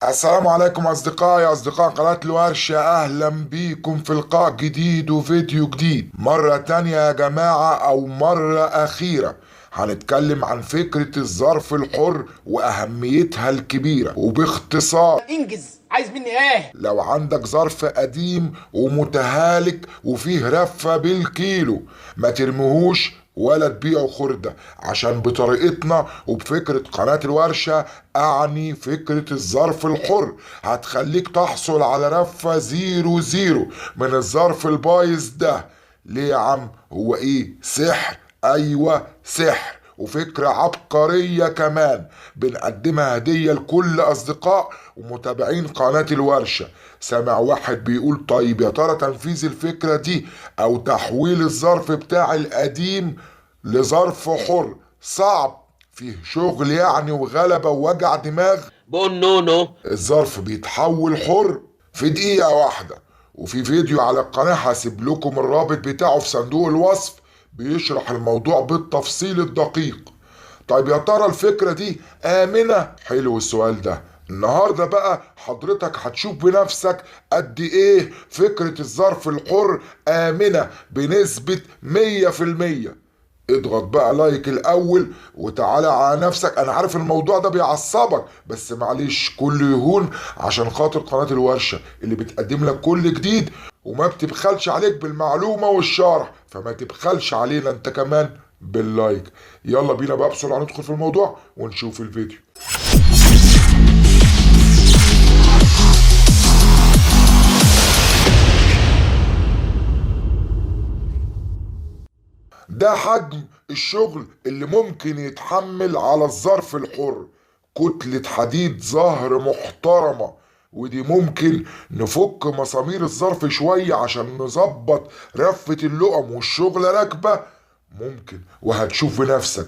السلام عليكم أصدقاء قناة الورشة، أهلا بيكم في لقاء جديد وفيديو جديد مرة تانية يا جماعة، أو مرة أخيرة. هنتكلم عن فكرة الظرف الحر وأهميتها الكبيرة وباختصار. انجز، عايز مني ايه؟ لو عندك ظرف قديم ومتهالك وفيه رفة بالكيلو، ما ترميهوش ولا تبيعه خردة، عشان بطريقتنا وبفكرة قناة الورشة، أعني فكرة الظرف الحر، هتخليك تحصل على رفة زيرو زيرو من الظرف البايظ ده. ليه يا عم؟ هو ايه؟ سحر؟ ايوه سحر، وفكرة عبقرية كمان بنقدمها هدية لكل أصدقاء ومتابعين قناة الورشة. سامع واحد بيقول طيب يا ترى تنفيذ الفكرة دي أو تحويل الظرف بتاع القديم لظرف حر صعب؟ فيه شغل يعني وغلبة ووجع دماغ. بقول نو نو. الظرف بيتحول حر في دقيقة واحدة، وفي فيديو على القناة هسيب لكم الرابط بتاعه في صندوق الوصف، بيشرح الموضوع بالتفصيل الدقيق. طيب يا ترى الفكرة دي آمنة؟ حلو السؤال ده. النهاردة بقى حضرتك هتشوف بنفسك قد ايه فكرة الظرف الحر آمنة بنسبة 100%. اضغط بقى لايك الاول وتعالى على نفسك. انا عارف الموضوع ده بيعصبك، بس معلش كله يهون عشان خاطر قناة الورشة اللي بتقدم لك كل جديد وما بتبخلش عليك بالمعلومة والشرح، فما تبخلش علينا انت كمان باللايك. يلا بينا بقى بسرعة ندخل في الموضوع ونشوف الفيديو. ده حجم الشغل اللي ممكن يتحمل على الظرف الحر، كتلة حديد ظهر محترمة. ودي ممكن نفك مسامير الظرف شوية عشان نظبط رفة اللقم والشغل راكبة. ممكن، وهتشوف بنفسك.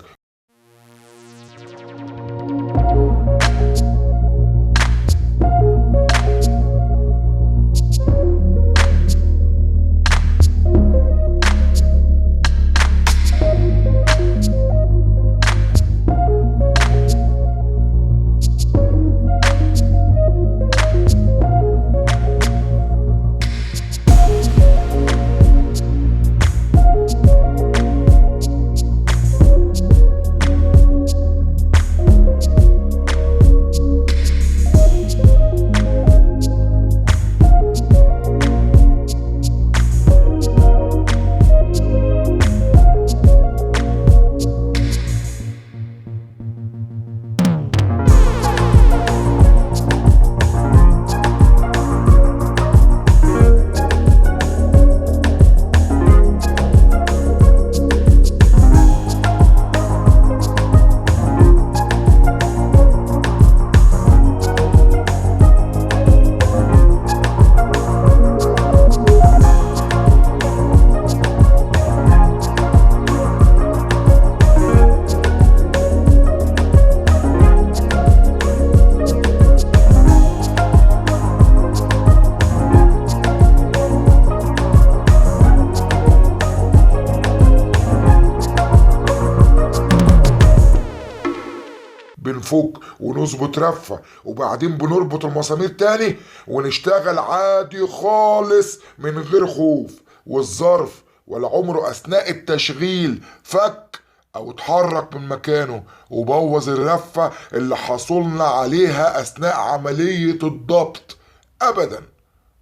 بنفك ونظبط رفة وبعدين بنربط المسامير تاني ونشتغل عادي خالص من غير خوف. والظرف ولا عمره اثناء التشغيل فك او اتحرك من مكانه وبوظ الرفة اللي حصلنا عليها اثناء عملية الضبط ابدا.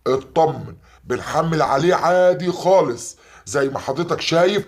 اطمن، بنحمل عليه عادي خالص زي ما حضرتك شايف.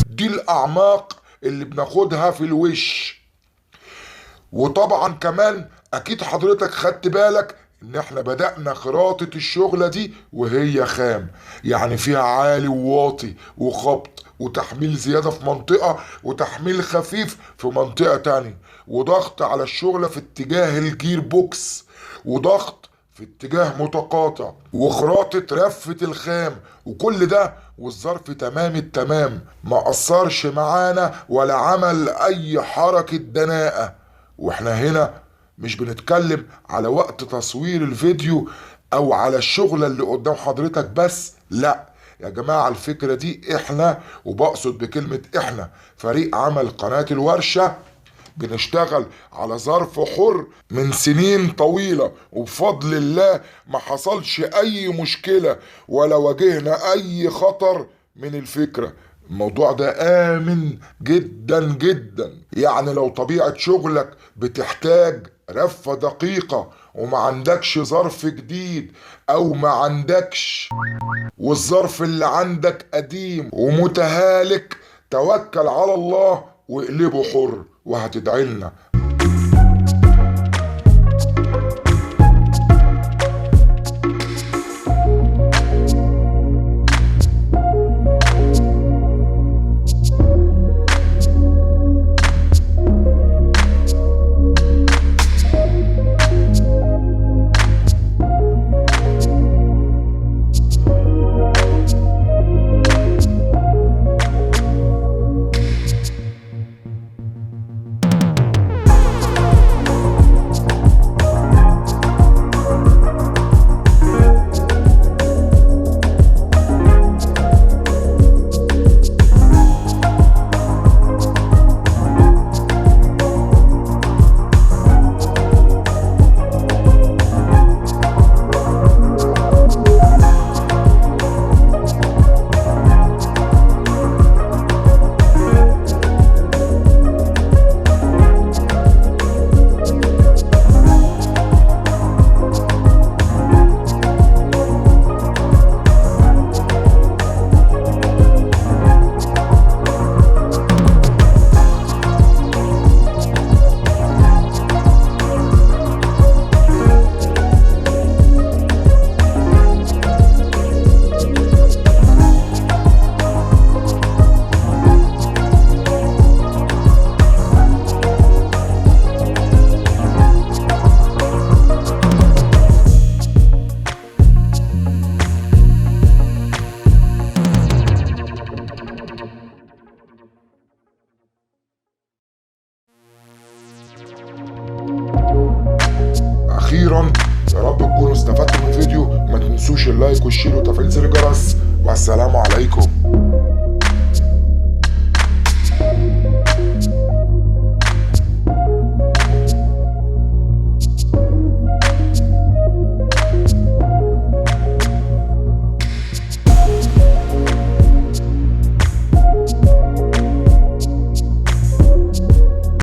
دي الاعماق اللي بناخدها في الوش. وطبعا كمان اكيد حضرتك خدت بالك ان احنا بدأنا خراطة الشغلة دي وهي خام، يعني فيها عالي وواطي وخبط وتحميل زيادة في منطقة وتحميل خفيف في منطقة تانية، وضغط على الشغلة في اتجاه الجير بوكس، وضغط في اتجاه متقاطع، وخراطة رفة الخام، وكل ده والظرف تمام التمام، ما أثرش معانا ولا عمل أي حركة دناءة. واحنا هنا مش بنتكلم على وقت تصوير الفيديو او على الشغلة اللي قدام حضرتك بس، لا يا جماعة، الفكرة دي احنا، وبقصد بكلمة احنا فريق عمل قناة الورشة، بنشتغل على ظرف حر من سنين طويلة، وبفضل الله ما حصلش اي مشكلة ولا واجهنا اي خطر من الفكرة. الموضوع ده آمن جدا جدا. يعني لو طبيعة شغلك بتحتاج رفة دقيقة وما عندكش ظرف جديد او ما عندكش، والظرف اللي عندك قديم ومتهالك، توكل على الله واقلبه حر وهتدعي لنا. اخيرا يا رب تكونوا استفدتوا من الفيديو، ما تنسوش اللايك والشير وتفعيل زر الجرس، والسلام عليكم.